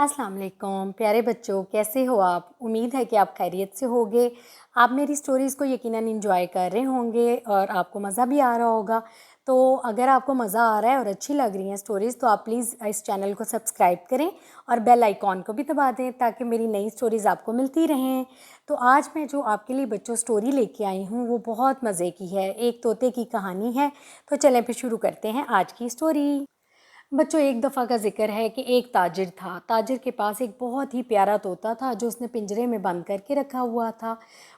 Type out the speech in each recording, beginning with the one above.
अस्सलाम वालेकुम प्यारे बच्चों, कैसे हो आप। उम्मीद है कि आप खैरियत से होगे। आप मेरी स्टोरीज़ को यकीनन एंजॉय कर रहे होंगे और आपको मज़ा भी आ रहा होगा। तो अगर आपको मज़ा आ रहा है और अच्छी लग रही हैं स्टोरीज़ तो आप प्लीज़ इस चैनल को सब्सक्राइब करें और बेल आइकॉन को भी दबा दें ताकि मेरी नई स्टोरीज़ आपको मिलती रहें। तो आज मैं जो आपके लिए बच्चों स्टोरी लेके आई हूँ वो बहुत मज़े की है, एक तोते की कहानी है। तो चलें फिर शुरू करते हैं आज की स्टोरी। बच्चों, एक दफ़ा का जिक्र है कि एक ताजिर था। ताजिर के पास एक बहुत ही प्यारा तोता था जो उसने पिंजरे में बंद करके रखा हुआ था।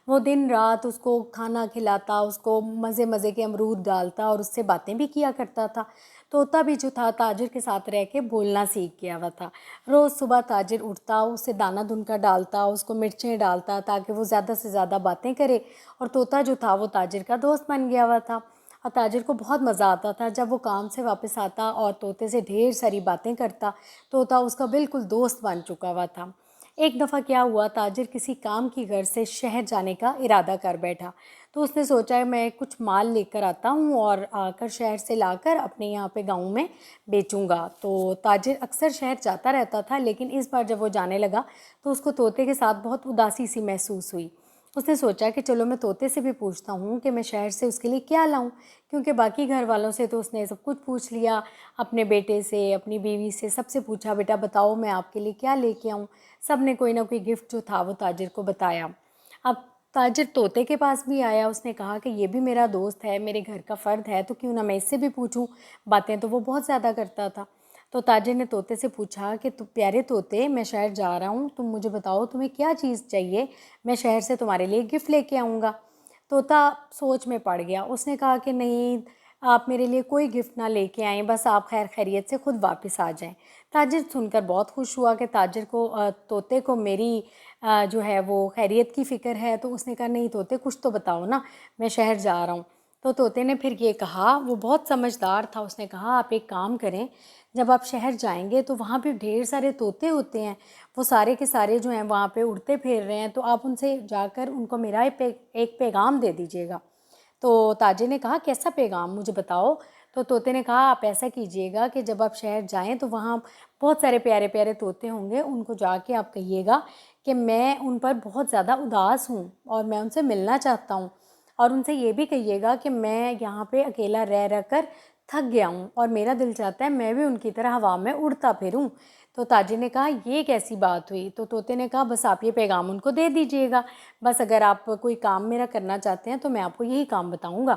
वो दिन रात उसको खाना खिलाता, उसको मज़े मज़े के अमरूद डालता और उससे बातें भी किया करता था। तोता भी जो था ताजिर के साथ रह के बोलना सीख गया हुआ था। रोज़ सुबह ताजिर उठता, उसे दाना दुनका डालता, उसको मिर्चें डालता ताकि वो ज़्यादा से ज़्यादा बातें करे। और तोता जो था वो ताजिर का दोस्त बन गया हुआ था। और ताजिर को बहुत मज़ा आता था जब वो काम से वापस आता और तोते से ढेर सारी बातें करता। तोता उसका बिल्कुल दोस्त बन चुका हुआ था। एक दफ़ा क्या हुआ, ताजिर किसी काम की गर्ज से शहर जाने का इरादा कर बैठा। तो उसने सोचा है मैं कुछ माल लेकर आता हूँ और आकर शहर से लाकर अपने यहाँ पे गाँव में बेचूँगा। तो ताजिर अक्सर शहर जाता रहता था, लेकिन इस बार जब वो जाने लगा तो उसको तोते के साथ बहुत उदासी सी महसूस हुई। उसने सोचा कि चलो मैं तोते से भी पूछता हूँ कि मैं शहर से उसके लिए क्या लाऊं, क्योंकि बाकी घर वालों से तो उसने सब कुछ पूछ लिया। अपने बेटे से, अपनी बीवी से, सबसे पूछा बेटा बताओ मैं आपके लिए क्या लेके आऊँ। सब ने कोई ना कोई गिफ्ट जो था वो ताजिर को बताया। अब ताजिर तोते के पास भी आया। उसने कहा कि ये भी मेरा दोस्त है, मेरे घर का फ़र्द है, तो क्यों ना मैं इससे भी पूछूं। बातें तो वो बहुत ज़्यादा करता था। तो ताजिर ने तोते से पूछा कि तू प्यारे तोते, मैं शहर जा रहा हूँ, तुम मुझे बताओ तुम्हें क्या चीज़ चाहिए, मैं शहर से तुम्हारे लिए गिफ्ट लेके आऊँगा। तोता सोच में पड़ गया। उसने कहा कि नहीं, आप मेरे लिए कोई गिफ्ट ना लेके आएँ, बस आप खैर खैरियत से खुद वापस आ जाएं। ताजिर सुनकर बहुत खुश हुआ कि ताजिर को तोते को मेरी जो है वो खैरियत की फ़िक्र है। तो उसने कहा नहीं तोते, कुछ तो बताओ ना, मैं शहर जा रहा हूँ। तो तोते ने फिर ये कहा, वो बहुत समझदार था। उसने कहा आप एक काम करें, जब आप शहर जाएंगे तो वहाँ पे ढेर सारे तोते होते हैं, वो सारे के सारे जो हैं वहाँ पे उड़ते फिर रहे हैं, तो आप उनसे जाकर उनको मेरा एक पैगाम दे दीजिएगा। तो ताजे ने कहा कैसा पैगाम, मुझे बताओ। तो तोते ने कहा आप ऐसा कीजिएगा कि जब आप शहर जाएं तो वहाँ बहुत सारे प्यारे प्यारे तोते होंगे, उनको जाके आप कहिएगा कि मैं उन पर बहुत ज़्यादा उदास हूँ और मैं उनसे मिलना चाहता हूँ। और उनसे ये भी कहिएगा कि मैं यहाँ पे अकेला रह रह कर थक गया हूँ और मेरा दिल चाहता है मैं भी उनकी तरह हवा में उड़ता फिरूँ। तो ताजे ने कहा ये कैसी बात हुई। तो तोते ने कहा बस आप ये पैगाम उनको दे दीजिएगा, बस अगर आप कोई काम मेरा करना चाहते हैं तो मैं आपको यही काम बताऊँगा।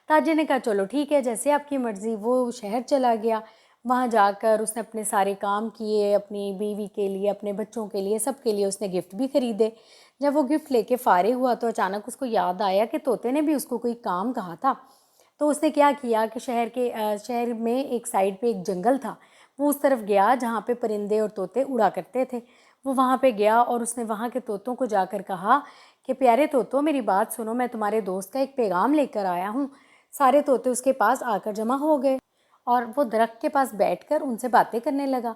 ताजे ने कहा चलो ठीक है, जैसे आपकी मर्ज़ी। वो शहर चला गया। वहाँ जाकर उसने अपने सारे काम किए, अपनी बीवी के लिए, अपने बच्चों के लिए, सब के लिए उसने गिफ्ट भी ख़रीदे। जब वो गिफ्ट लेके फ़ारिग हुआ तो अचानक उसको याद आया कि तोते ने भी उसको कोई काम कहा था। तो उसने क्या किया कि शहर में एक साइड पे एक जंगल था। वो उस तरफ गया जहाँ पे परिंदे और तोते उड़ा करते थे। वो वहाँ पे गया और उसने वहाँ के तोतों को जाकर कहा कि प्यारे तोतों मेरी बात सुनो, मैं तुम्हारे दोस्त का एक पैगाम लेकर आया हूँ। सारे तोते उसके पास आकर जमा हो गए और वो दरख्त के पास बैठकर उनसे बातें करने लगा।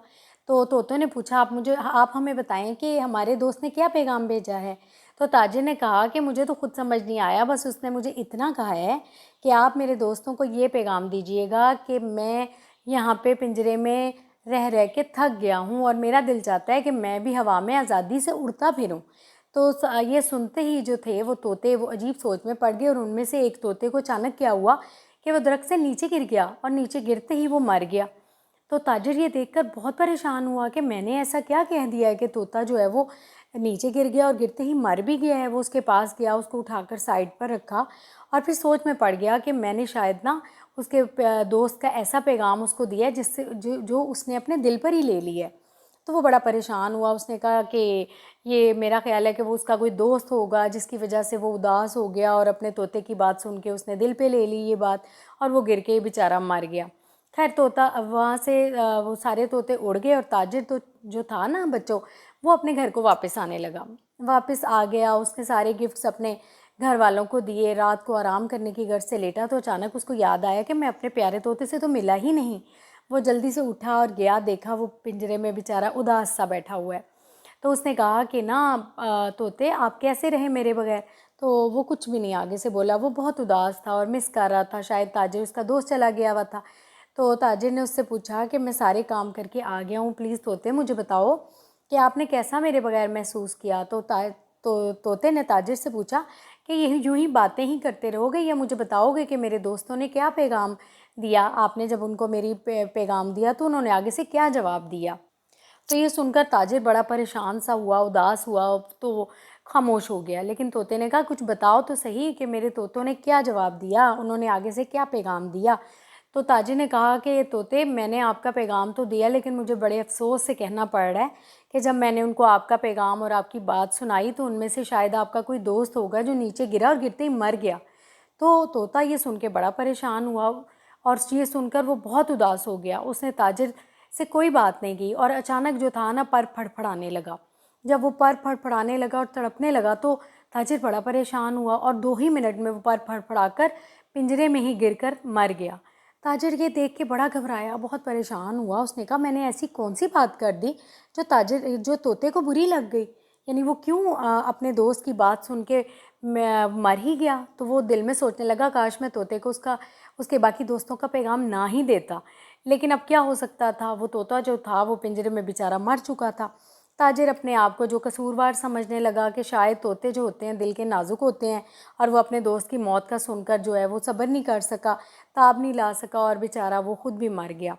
तो तोतों ने पूछा आप हमें बताएं कि हमारे दोस्त ने क्या पैगाम भेजा है। तो ताजिर ने कहा कि मुझे तो खुद समझ नहीं आया, बस उसने मुझे इतना कहा है कि आप मेरे दोस्तों को ये पैगाम दीजिएगा कि मैं यहाँ पे पिंजरे में रह रह के थक गया हूँ और मेरा दिल चाहता है कि मैं भी हवा में आज़ादी से उड़ता फिरूँ। तो ये सुनते ही जो थे वो तोते वो अजीब सोच में पड़ गए और उनमें से एक तोते को अचानक क्या हुआ कि वो दरख्त से नीचे गिर गया और नीचे गिरते ही वो मर गया। तो ताजिर ये देखकर बहुत परेशान हुआ कि मैंने ऐसा क्या कह दिया है कि तोता जो है वो नीचे गिर गया और गिरते ही मर भी गया है। वो उसके पास गया, उसको उठाकर साइड पर रखा और फिर सोच में पड़ गया कि मैंने शायद ना उसके दोस्त का ऐसा पैगाम उसको दिया है जिससे जो उसने अपने दिल पर ही ले लिया है। तो वो बड़ा परेशान हुआ। उसने कहा कि ये मेरा ख्याल है कि वो उसका कोई दोस्त होगा जिसकी वजह से वो उदास हो गया और अपने तोते की बात सुन के उसने दिल पे ले ली ये बात और वो गिर के बेचारा मर गया। खैर तोता वहाँ से वो सारे तोते उड़ गए और ताजिर तो जो था ना बच्चों, वो अपने घर को वापस आने लगा। वापस आ गया, उसने सारे गिफ्ट्स अपने घर वालों को दिए। रात को आराम करने की गर्ज से लेटा तो अचानक उसको याद आया कि मैं अपने प्यारे तोते से तो मिला ही नहीं। वो जल्दी से उठा और गया, देखा वो पिंजरे में बेचारा उदास सा बैठा हुआ है। तो उसने कहा कि ना तोते आप कैसे रहे मेरे बगैर। तो वो कुछ भी नहीं आगे से बोला। वो बहुत उदास था और मिस कर रहा था, शायद ताजिर उसका दोस्त चला गया हुआ था। तो ताजिर ने उससे पूछा कि मैं सारे काम करके आ गया हूँ, प्लीज़ तोते मुझे बताओ कि आपने कैसा मेरे बगैर महसूस किया। तो तोते ने ताजिर से पूछा कि यही यूं ही बातें ही करते रहोगे या मुझे बताओगे कि मेरे दोस्तों ने क्या पैगाम दिया, आपने जब उनको मेरी पैगाम दिया तो उन्होंने आगे से क्या जवाब दिया। तो ये सुनकर ताजिर बड़ा परेशान सा हुआ, उदास हुआ, तो वो खामोश हो गया। लेकिन तोते ने कहा कुछ बताओ तो सही कि मेरे तोतों ने क्या जवाब दिया, उन्होंने आगे से क्या पैगाम दिया। तो ताजिर ने कहा कि तोते, मैंने आपका पैगाम तो दिया, लेकिन मुझे बड़े अफसोस से कहना पड़ रहा है कि जब मैंने उनको आपका पैगाम और आपकी बात सुनाई तो उनमें से शायद आपका कोई दोस्त होगा जो नीचे गिरा और गिरते ही मर गया। तो तोता ये सुन के बड़ा परेशान हुआ और ये सुनकर वो बहुत उदास हो गया। उसने ताजिर से कोई बात नहीं की और अचानक जो था ना, पर फड़फड़ाने लगा। जब वो पर फड़फड़ाने लगा और तड़पने लगा तो ताजिर बड़ा परेशान हुआ और 2 ही मिनट में वो पर फड़फड़ाकर पिंजरे में ही गिरकर मर गया। ताजिर ये देख के बड़ा घबराया, बहुत परेशान हुआ। उसने कहा मैंने ऐसी कौन सी बात कर दी जो तोते को बुरी लग गई, यानी वो क्यों अपने दोस्त की बात सुन के मर ही गया। तो वो दिल में सोचने लगा काश मैं तोते को उसके बाकी दोस्तों का पैगाम ना ही देता। लेकिन अब क्या हो सकता था, वो तोता जो था वो पिंजरे में बेचारा मर चुका था। ताजिर अपने आप को जो कसूरवार समझने लगा कि शायद तोते जो होते हैं दिल के नाजुक होते हैं और वो अपने दोस्त की मौत का सुनकर जो है वो सब्र नहीं कर सका, ताब नहीं ला सका और बेचारा वो खुद भी मर गया।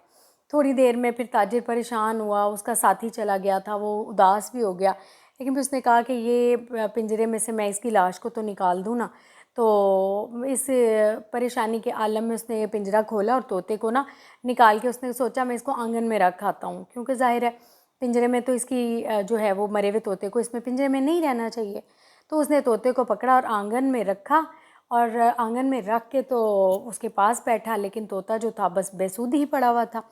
थोड़ी देर में फिर ताजिर परेशान हुआ, उसका साथी चला गया था, वो उदास भी हो गया। लेकिन फिर उसने कहा कि ये पिंजरे में से मैं इसकी लाश को तो निकाल दूँ ना। तो इस परेशानी के आलम में उसने ये पिंजरा खोला और तोते को ना निकाल के उसने सोचा मैं इसको आंगन में रख आता हूँ, क्योंकि जाहिर है पिंजरे में तो इसकी जो है वो मरे हुए तोते को इसमें पिंजरे में नहीं रहना चाहिए। तो उसने तोते को पकड़ा और आंगन में रखा और आंगन में रख के तो उसके पास बैठा। लेकिन तोता जो था बस बेसुध ही पड़ा हुआ था।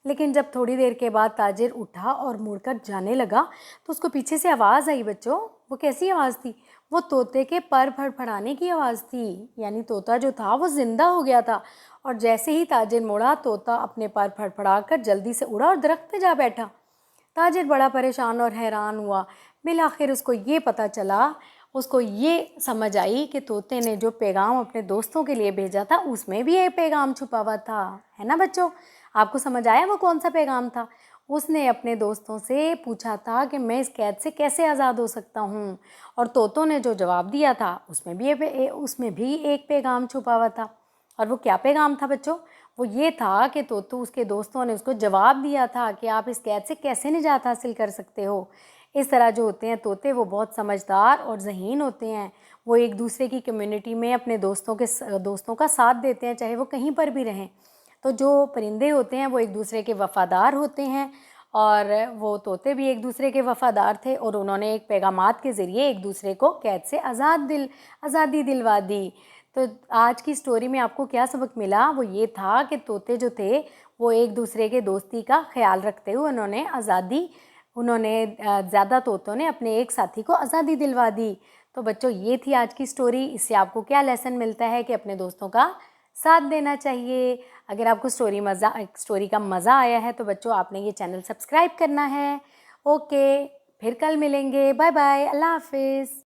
लेकिन जब थोड़ी देर के बाद ताजिर उठा और मुड़कर जाने लगा तो उसको पीछे से आवाज़ आई। बच्चों, वो कैसी आवाज़ थी? वो तोते के पर फड़फड़ाने की आवाज़ थी, यानी तोता जो था वो ज़िंदा हो गया था। और जैसे ही ताजिर मुड़ा, तोता अपने पर फड़फड़ा कर जल्दी से उड़ा और दरख्त पे जा बैठा। ताजिर बड़ा परेशान और हैरान हुआ। बिलाखिर उसको ये समझ आई कि तोते ने जो पैगाम अपने दोस्तों के लिए भेजा था उसमें भी एक पैगाम छुपा हुआ था। है ना बच्चों? आपको समझ आया वो कौन सा पैगाम था? उसने अपने दोस्तों से पूछा था कि मैं इस कैद से कैसे आज़ाद हो सकता हूँ, और तोतों ने जो जवाब दिया था उसमें भी एक पैगाम छुपा हुआ था। और वो क्या पैगाम था बच्चों? वो ये था कि उसके दोस्तों ने उसको जवाब दिया था कि आप इस कैद से कैसे निजात हासिल कर सकते हो। इस तरह जो होते हैं तोते, वो बहुत समझदार और ज़हीन होते हैं। वो एक दूसरे की कम्युनिटी में अपने दोस्तों का साथ देते हैं, चाहे वो कहीं पर भी रहें। तो जो परिंदे होते हैं वो एक दूसरे के वफ़ादार होते हैं, और वो तोते भी एक दूसरे के वफ़ादार थे, और उन्होंने एक पैगामात के ज़रिए एक दूसरे को कैद से आज़ादी दिलवा दी। तो आज की स्टोरी में आपको क्या सबक मिला? वो ये था कि तोते जो थे वो एक दूसरे के दोस्ती का ख्याल रखते हुए ज़्यादा तोतों ने अपने एक साथी को आज़ादी दिलवा दी। तो बच्चों, ये थी आज की स्टोरी। इससे आपको क्या लेसन मिलता है कि अपने दोस्तों का साथ देना चाहिए। अगर आपको स्टोरी का मज़ा आया है तो बच्चों आपने ये चैनल सब्सक्राइब करना है। ओके, फिर कल मिलेंगे। बाय बाय, अल्लाह हाफिज़।